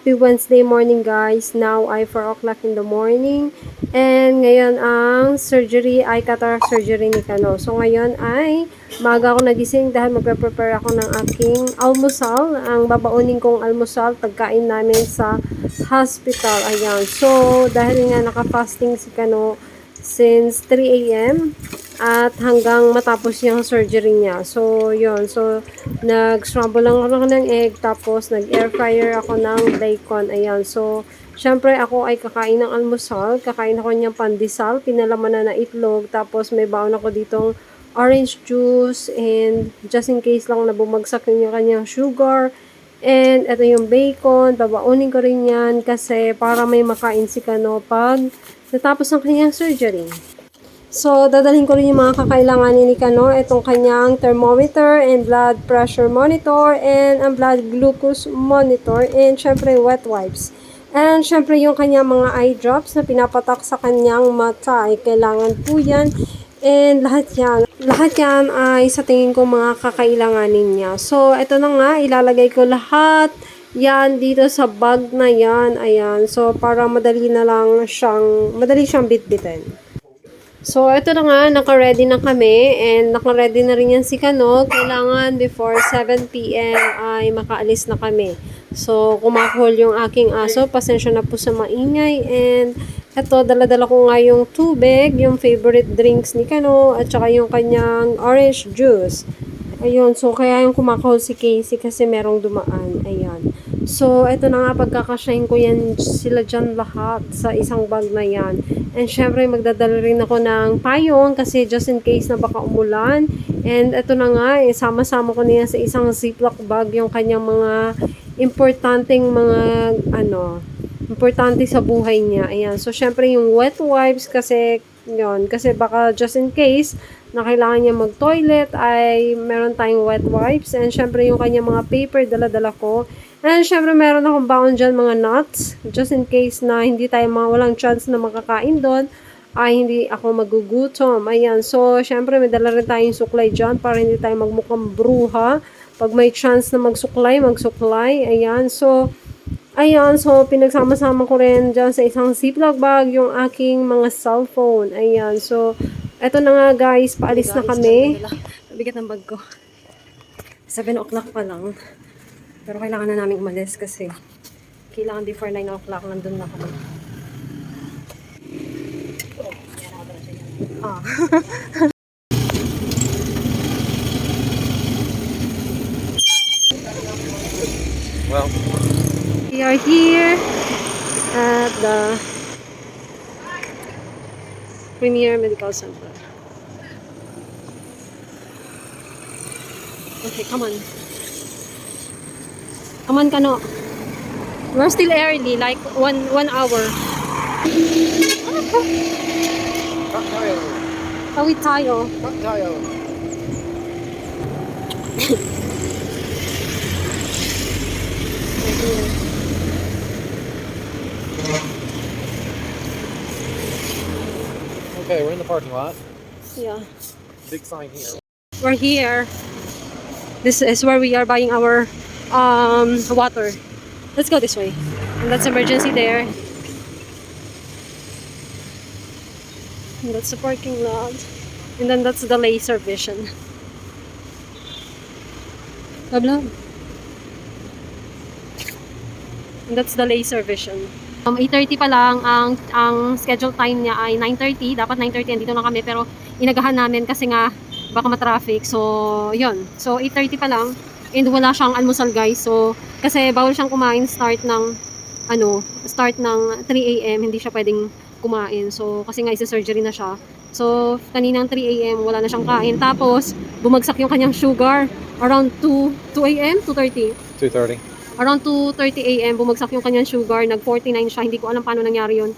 Happy Wednesday morning guys. Now ay 4 o'clock in the morning. And ngayon ang surgery ay cataract surgery ni Kano. So ngayon ay maaga ako nagising dahil magpe-prepare ako ng aking almusal. Ang babaunin kong almusal, pagkain namin sa hospital. Ayan. So dahil nga naka-fasting si Kano since 3 a.m. at hanggang matapos yung surgery niya. So, yun. So, nag-scramble lang ako ng egg, tapos nag-air fryer ako ng bacon. Ayan. So, syempre ako ay kakain ng almusal. Kakain ako niyang pandesal, pinalaman na itlog, tapos may baon ako ditong orange juice, and just in case lang na bumagsak yung kanyang sugar. And ito yung bacon, babaunin ko rin yan kasi para may makain si Kano pag natapos ng kanyang surgery. So, dadalhin ko rin yung mga kakailanganin ni Kano. Itong kanyang thermometer and blood pressure monitor and ang blood glucose monitor and syempre wet wipes. And syempre yung kanyang mga eye drops na pinapatak sa kanyang mata ay kailangan po yan. And lahat yan ay sa tingin ko mga kakailanganin niya. So, ito na nga, ilalagay ko lahat yan dito sa bag na yan. Ayan. So, para madali siyang bitbitin. So, ito na nga, naka-ready na kami and naka-ready na rin yan si Kano. Kailangan before 7 p.m. ay makaalis na kami. So, kumakahol yung aking aso. Pasensya na po sa maingay. And ito, dala-dala ko nga yung tubig, yung favorite drinks ni Kano, at saka yung kanyang orange juice. Ayun, so kaya yung kumakahol si Casey kasi merong dumaan. Ayan. So, ito na nga, pagkakasyahin ko yan sila dyan lahat sa isang bag na yan. And syempre, magdadala rin ako ng payong kasi just in case na baka umulan. And ito na nga, sama-sama ko niya sa isang ziplock bag yung kanyang mga importante sa buhay niya. Ayan. So, syempre, yung wet wipes kasi, yun, kasi baka just in case na kailangan niya mag-toilet ay meron tayong wet wipes. And syempre, yung kanyang mga paper, dala-dala ko. And syempre, meron akong baon dyan mga nuts. Just in case na hindi tayo walang chance na makakain doon, ay hindi ako magugutom. Ayan. So, syempre, may dala rin tayong suklay dyan para hindi tayo magmukhang bruha. Pag may chance na magsuklay. Ayan. So, pinagsama-sama ko rin dyan sa isang ziplock bag yung aking mga cellphone. Ayan. So, eto na nga guys, paalis na kami. Bigat ng bag ko. 7 o'clock pa lang. Pero kailangan na namin umalis kasi kailangan before 9 o'clock nandun na kami. Well, we are here at the Premier Medical Center. Okay, come on. Come on, Kano. We're still early, like one hour. Tawid tayo. okay, we're in the parking lot. Yeah. Big sign here. We're here. This is where we are buying our water. Let's go this way. And that's emergency there. And that's the parking lot. And then that's the laser vision. Blah. And that's the laser vision. 8:30 pa lang ang schedule time niya ay 9:30. Dapat 9:30 andito na kami pero inagahan namin kasi nga baka ma-traffic. So, yun. So, 8:30 pa lang. And wala siyang almusal guys. So, kasi bawal siyang kumain start ng 3 a.m. Hindi siya pwedeng kumain. So, kasi nga isa-surgery na siya. So, kaninang 3 a.m. wala na siyang kain. Tapos, bumagsak yung kanyang sugar around 2 a.m. 2:30. 2:30. Around 2:30 a.m. bumagsak yung kanyang sugar. Nag-49 siya. Hindi ko alam paano nangyari yun.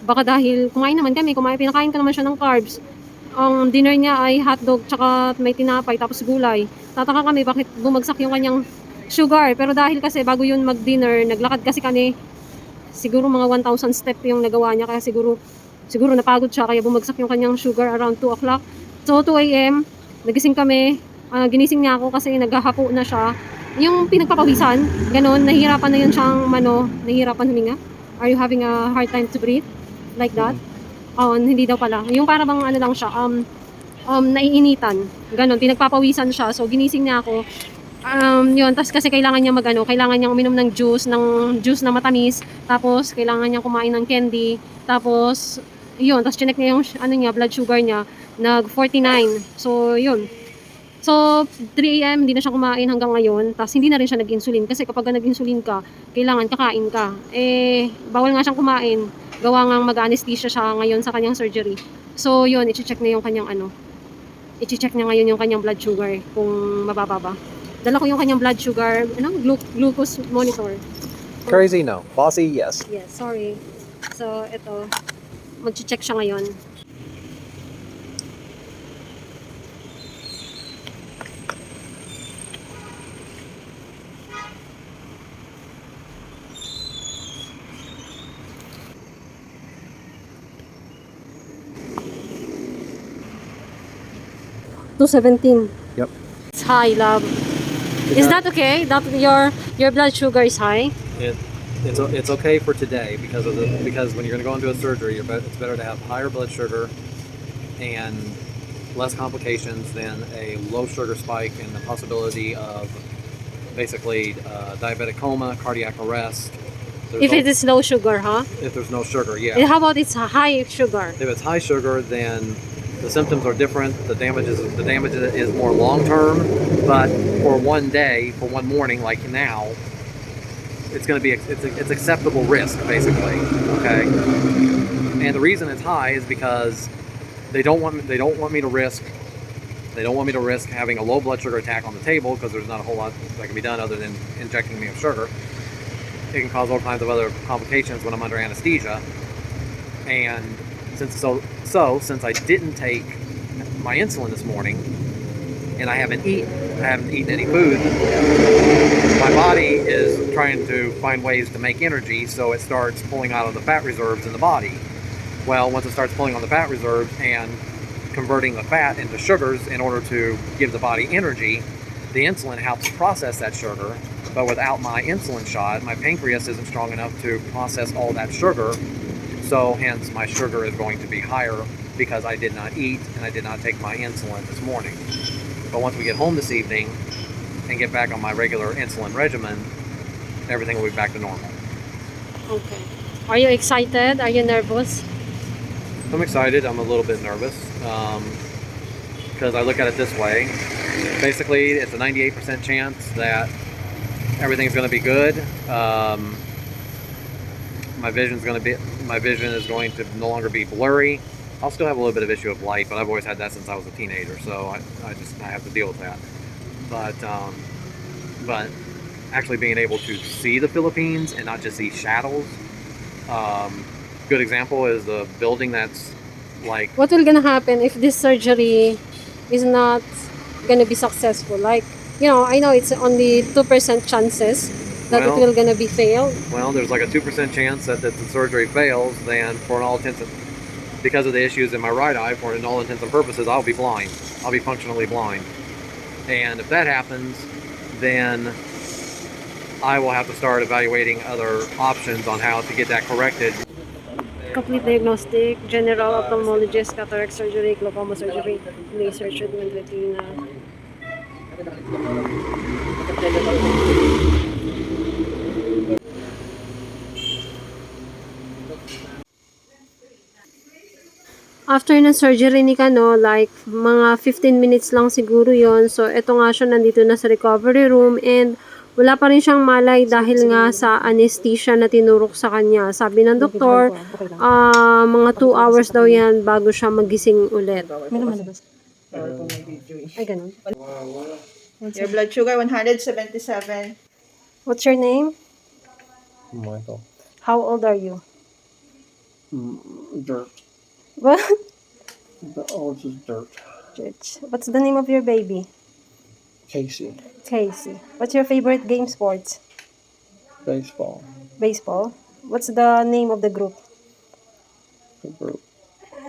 Baka dahil kumain naman kami. Pinakain ka naman siya ng carbs. Ang dinner niya ay hotdog tsaka may tinapay tapos gulay. Tataka kami bakit bumagsak yung kanyang sugar. Pero dahil kasi bago yun mag-dinner, naglakad kasi kami. Siguro mga 1,000 step yung nagawa niya. Kaya siguro napagod siya. Kaya bumagsak yung kanyang sugar around 2 o'clock. So 2 a.m. nagising kami. Ginising niya ako kasi naghahapo na siya. yung pinagpapawisan, ganun, nahihirapan na yun siyang, nahihirapan huminga? Are you having a hard time to breathe? Like that? Oo, hindi daw pala. Yung para bang ano lang siya, naiinitan. Ganun, pinagpapawisan siya. So, ginising niya ako. Yun, tas kasi kailangan niya kailangan niyang uminom ng juice na matamis. Tapos, kailangan niya kumain ng candy. Tapos, yun, tas chinek niya yung, blood sugar niya. Nag-49. So, yun. So, 3 AM, hindi na siya kumain hanggang ngayon. Tapos, hindi na rin siya nag-insulin. Kasi kapag nag-insulin ka, kailangan kakain ka. Eh, bawal nga siyang kumain. Gawa nga mag-anesthesia siya ngayon sa kanyang surgery. So, yun, i-check na yung kanyang i-check niya ngayon yung kanyang blood sugar kung mababa ba. Dala ko yung kanyang blood sugar, glucose monitor. Crazy, no. Bossy, yes. Yes, sorry. So, ito, mag-check siya ngayon. $217. Yep. It's high, love. Is that okay? That your blood sugar is high? It's okay for today because when you're going to go into a surgery, it's better to have higher blood sugar and less complications than a low sugar spike and the possibility of basically diabetic coma, cardiac arrest. If it is low sugar, huh? If there's no sugar, yeah. And how about it's high sugar? If it's high sugar, then the symptoms are different. The damage is more long term, but for one day, for one morning, like now, it's going to be it's acceptable risk basically. Okay, and the reason it's high is because they don't want me to risk having a low blood sugar attack on the table because there's not a whole lot that can be done other than injecting me with sugar. It can cause all kinds of other complications when I'm under anesthesia, and since I didn't take my insulin this morning and I haven't eaten any food, my body is trying to find ways to make energy, so it starts pulling out of the fat reserves in the body. Well, once it starts pulling on the fat reserves and converting the fat into sugars in order to give the body energy, the insulin helps process that sugar. But without my insulin shot, my pancreas isn't strong enough to process all that sugar. So hence my sugar is going to be higher because I did not eat and I did not take my insulin this morning. But once we get home this evening and get back on my regular insulin regimen, everything will be back to normal. Okay. Are you excited? Are you nervous? I'm excited. I'm a little bit nervous because I look at it this way. Basically, it's a 98% chance that everything's going to be good. My vision is going to no longer be blurry. I'll still have a little bit of issue of light, but I've always had that since I was a teenager, so I have to deal with that. But actually being able to see the Philippines and not just see shadows. Good example is the building that's like. What will gonna happen if this surgery is not gonna be successful? Like, I know it's only 2% chances that it will gonna be failed. Well, there's like a 2% chance that the surgery fails. Then, for all intents and because of the issues in my right eye, for all intents and purposes, I'll be blind. I'll be functionally blind. And if that happens, then I will have to start evaluating other options on how to get that corrected. Complete diagnostic, general ophthalmologist, cataract surgery, glaucoma surgery, laser treatment, retina. After ng surgery ni Kano, like mga 15 minutes lang siguro yon. So, eto nga siya, nandito na sa recovery room and wala pa rin siyang malay dahil nga sa anesthesia na tinurok sa kanya. Sabi ng doktor, mga 2 hours daw yan bago siya magising ulit. Ay, ganun. Your blood sugar 177. What's your name? Michael. How old are you? Dirt. What? Oh, it's just dirt. What's the name of your baby? Casey. Casey. What's your favorite game sports? Baseball. Baseball. What's the name of the group? The group.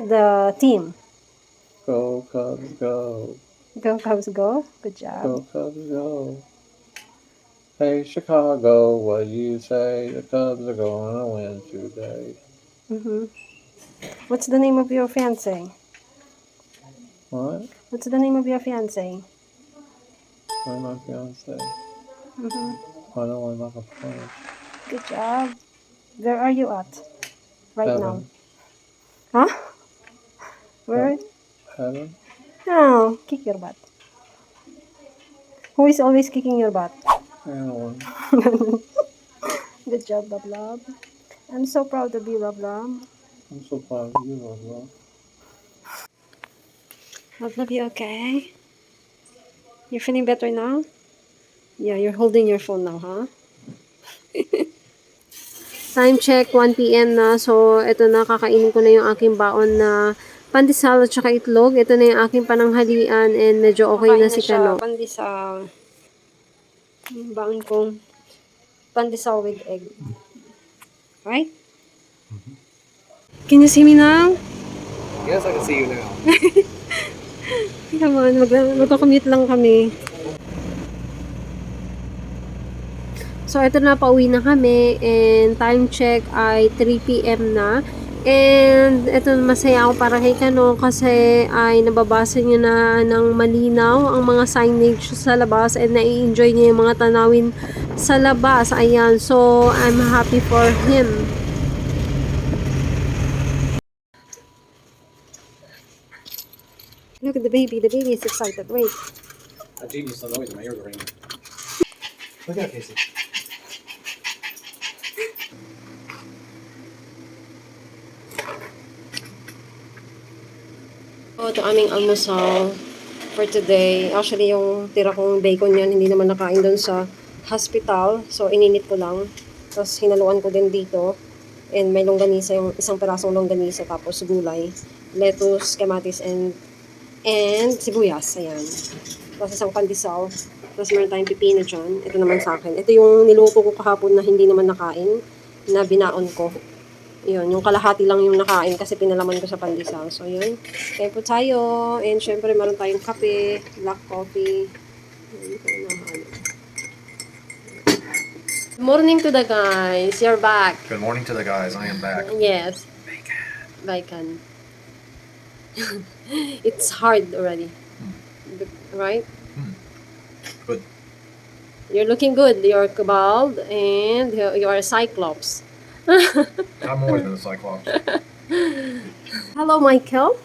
The team. Go Cubs, go. Go Cubs, go. Good job. Go Cubs, go. Hey Chicago, what do you say? The Cubs are going to win today. Mm-hmm. What's the name of your fiance? What? What's the name of your fiance? I'm my fiance. Mm-hmm. I don't want like a punch. Good job. Where are you at right now? Heaven. Huh? Where? Heaven? No, kick your butt. Who is always kicking your butt? Anyone. Good job, Love Love. I'm so proud of you, Love Love. I'm so proud of you, love. Love Love, you okay? You're feeling better now? Yeah, you're holding your phone now, huh? Time check, 1 p.m. na. So, ito na, kakainin ko na yung aking baon na pandesal at saka itlog. Ito na yung aking pananghalian and medyo okay na si Kano. Pandesal. Yung baon kong pandesal with egg. Right? Can you see me now? Yes, I can see you now. Come on, magkakommute lang kami. So, ito na, pauwi na kami. And time check ay 3 p.m. na. And ito, masaya ako para kay Kano kasi ay nababasa niya na ng malinaw ang mga signage sa labas and nai-enjoy niya yung mga tanawin sa labas. Ayan. So, I'm happy for him. Look at the baby. The baby is excited. Wait. That genius so noisy, my ears are ringing. Look at Casey. So, ito aming almusal for today. Actually, yung tira kong bacon yan, hindi naman nakain doon sa hospital. So, ininit ko lang. Tapos, hinaluan ko din dito. And may longganisa, yung isang perasong longganisa. Tapos, gulay, lettuce, kamatis, and sibuyas. Ayan. Tapos, isang pandesal. Tapos, meron tayong pipino dyan. Ito naman sa akin. Ito yung niluto ko kahapon na hindi naman nakain, na binaon ko. Yun, yung kalahati lang yung nakain kasi pinalaman ko sa pandesal. So, yun. Kaya po tayo. And, syempre, meron tayong kape, black coffee. Good morning to the guys. You're back. Good morning to the guys. I am back. Yes. Bacon. It's hard already. Right? Good. You're looking good. You're bald and you're a cyclops. I've always been a cyclops. Hello, Michael.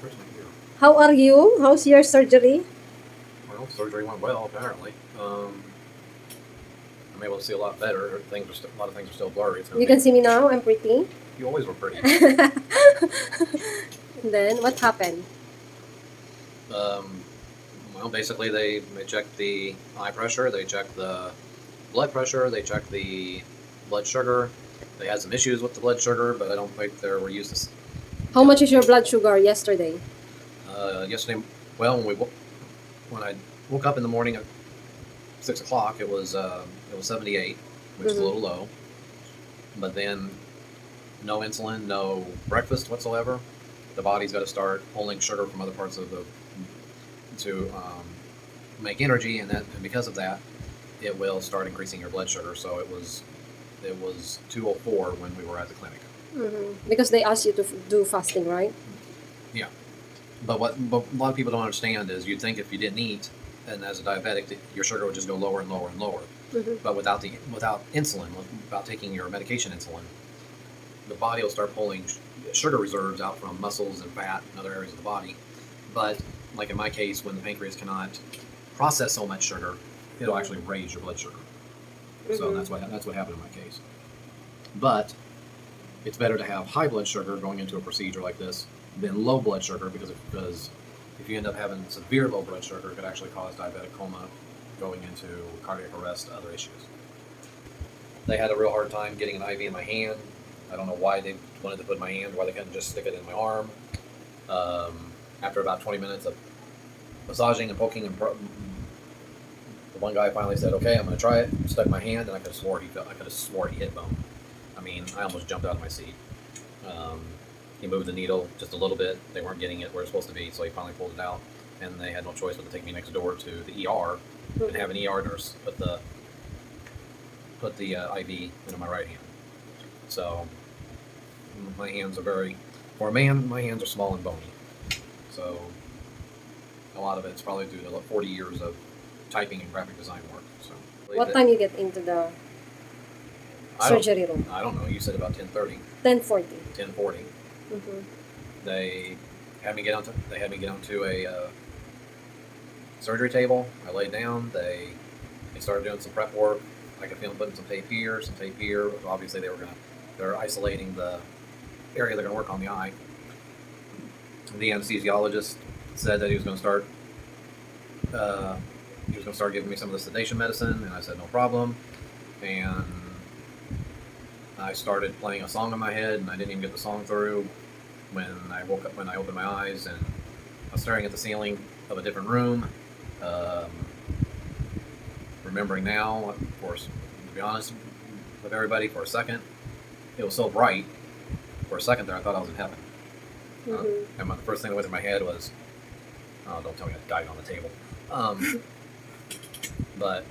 How are you? How's your surgery? Well, surgery went well, apparently. I'm able to see a lot better. A lot of things are still blurry. You can see me now. I'm pretty. You always were pretty. And then, what happened? Well, basically, they checked the eye pressure, they checked the blood pressure, they checked the blood sugar. They had some issues with the blood sugar, but I don't think there were uses. How much is your blood sugar yesterday? Yesterday, well, when I woke up in the morning at 6 o'clock, it was 78, which is a little low. But then, no insulin, no breakfast whatsoever. The body's got to start pulling sugar from other parts of to make energy, and because of that, it will start increasing your blood sugar. So it was 204 when we were at the clinic. Because they asked you to do fasting, right? Yeah, but what a lot of people don't understand is you'd think if you didn't eat, and as a diabetic, your sugar would just go lower and lower and lower. But without insulin, without taking your medication insulin, the body will start pulling sugar reserves out from muscles and fat and other areas of the body. But like in my case, when the pancreas cannot process so much sugar, it'll actually raise your blood sugar. So that's what happened in my case. But it's better to have high blood sugar going into a procedure like this than low blood sugar, because if you end up having severe low blood sugar, it could actually cause diabetic coma, going into cardiac arrest, other issues. They had a real hard time getting an IV in my hand. I don't know why they wanted to put in my hand, why they couldn't just stick it in my arm. After about 20 minutes of massaging and poking, and the one guy finally said, "Okay, I'm going to try it." Stuck my hand, and I could have swore he hit bone. I mean, I almost jumped out of my seat. He moved the needle just a little bit. They weren't getting it where it's supposed to be, so he finally pulled it out, and they had no choice but to take me next door to the ER and have an ER nurse put the put the IV into my right hand. So my hands are for a man, my hands are small and bony. So a lot of it's probably due to 40 years of typing and graphic design work. So What time you get into the surgery room? I don't know. You said about 10:30. 10:40. 10:40. Mm-hmm. They had me get onto a surgery table. I laid down. They started doing some prep work. I could feel them putting some tape here, some tape here. Obviously, they're isolating the area they're going to work on the eye. The anesthesiologist said that he was going to start. He was going to start giving me some of the sedation medicine, and I said no problem. And I started playing a song in my head, and I didn't even get the song through when I woke up. When I opened my eyes, and I was staring at the ceiling of a different room. Remembering now, of course, to be honest with everybody, for a second, it was so bright. For a second there, I thought I was in heaven. Mm-hmm. And the first thing that went through my head was, "Oh, don't tell me I died on the table." But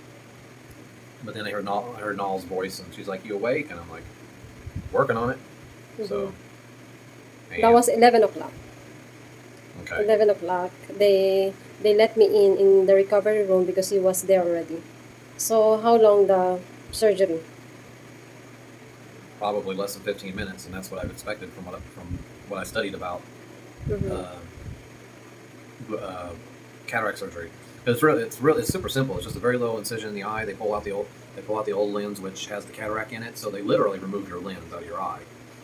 then I heard Nall's voice, and she's like, "You awake?" And I'm like, "Working on it." Mm-hmm. So that was 11 o'clock. Okay. 11 o'clock. They let me in the recovery room because he was there already. So how long the surgery? Probably less than 15 minutes, and that's what I've expected from what I studied about Mm-hmm. Cataract surgery. It's super simple. It's just a very low incision in the eye. They pull out the old lens, which has the cataract in it. So they literally remove your lens out of your eye,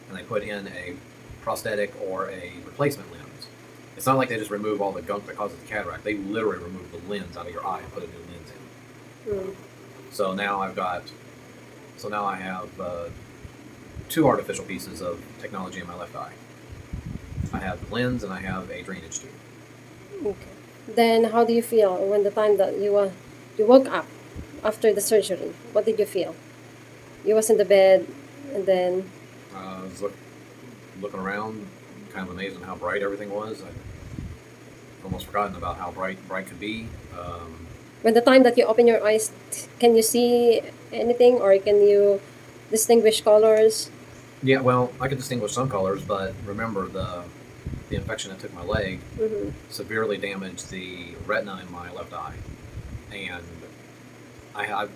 and they put in a prosthetic or a replacement lens. It's not like they just remove all the gunk that causes the cataract. They literally remove the lens out of your eye and put a new lens in. Mm. So now I have 2 artificial pieces of technology in my left eye. I have the lens and I have a drainage tube. Okay. Then how do you feel when the time that you woke up after the surgery? What did you feel? You was in the bed, and then I was looking around, kind of amazed at how bright everything was. I'd almost forgotten about how bright could be. when the time that you open your eyes, can you see anything, or can you distinguish colors? Yeah, well, I could distinguish some colors, but remember the infection that took my leg Mm-hmm. severely damaged the retina in my left eye, and I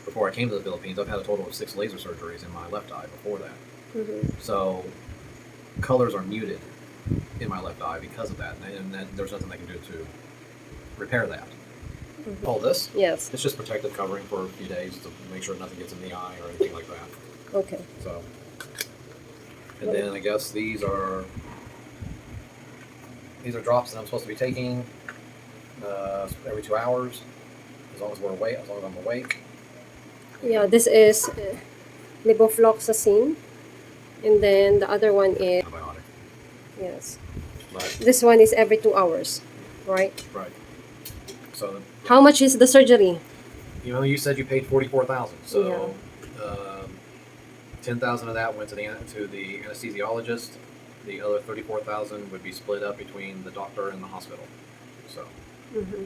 before I came to the Philippines, I've had a total of 6 laser surgeries in my left eye before that. Mm-hmm. So colors are muted in my left eye because of that, and there's nothing they can do to repair that. Mm-hmm. All this, Yes. it's just protective covering for a few days to make sure nothing gets in the eye or anything like that. Okay. So, and then I guess these are drops that I'm supposed to be taking every 2 hours, as long as I'm awake. Yeah, this is levofloxacin, and then the other one is Antibiotic. yes. But, This one is every 2 hours, right? right. So, How much is the surgery? you said you paid $44,000. So, Yeah. 10,000 of that went to the anesthesiologist. The other 34,000 would be split up between the doctor and the hospital. So, Mm-hmm.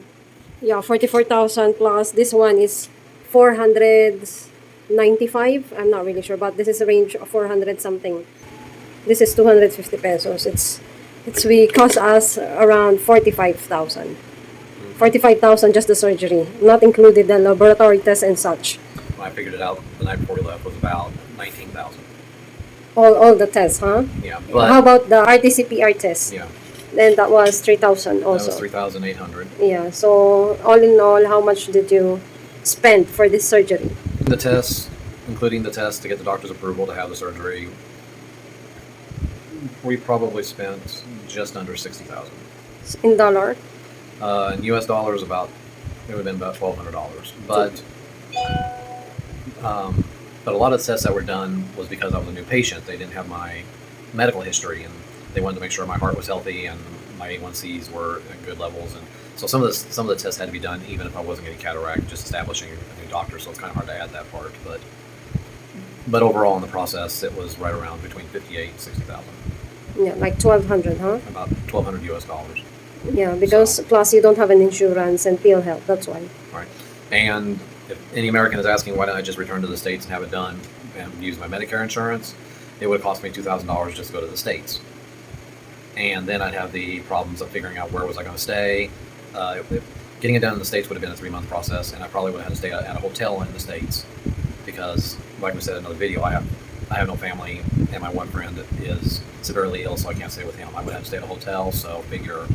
Yeah, 44,000 plus. This one is 495. I'm not really sure, but this is a range of 400 something. This is 250 pesos. We cost us around 45,000. 45,000 just the surgery, not included the laboratory tests and such. I figured it out the night before we left was about 19,000. All the tests, huh? Yeah, but How about the RT-PCR test? yeah, Then that was 3,000 that was also. 3,800. Yeah, so all in all, how much did you spend for this surgery? The tests, including the test to get the doctor's approval to have the surgery, we probably spent just under 60,000. In dollar? In U.S. dollars, it would have been about $1,200. But a lot of the tests that were done was because I was a new patient. They didn't have my medical history, and they wanted to make sure my heart was healthy and my A1Cs were at good levels. And so some of the tests had to be done even if I wasn't getting cataract, just establishing a new doctor. So it's kind of hard to add that part. But overall in the process, it was right around between 58 and 60,000. Yeah, like 1,200, huh? About $1,200 U.S. dollars. Yeah, because plus you don't have an insurance and pill health, that's why. Right. And if any American is asking why don't I just return to the States and have it done and use my Medicare insurance, it would cost me $2,000 just to go to the States. And then I'd have the problems of figuring out where was I going to stay. Getting it done in the States would have been a 3-month process, and I probably would have had to stay at a hotel in the States because, like we said in another video, I have no family, and my one friend is severely ill, so I can't stay with him. I would have to stay at a hotel, so figure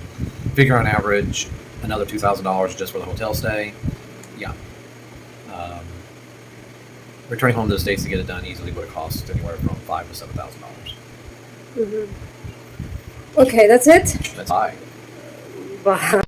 on average another $2,000 just for the hotel stay. Yeah. Returning home to the States to get it done easily would have cost anywhere from $5,000 to $7,000. Mm-hmm. Okay, that's it. That's high. Bye.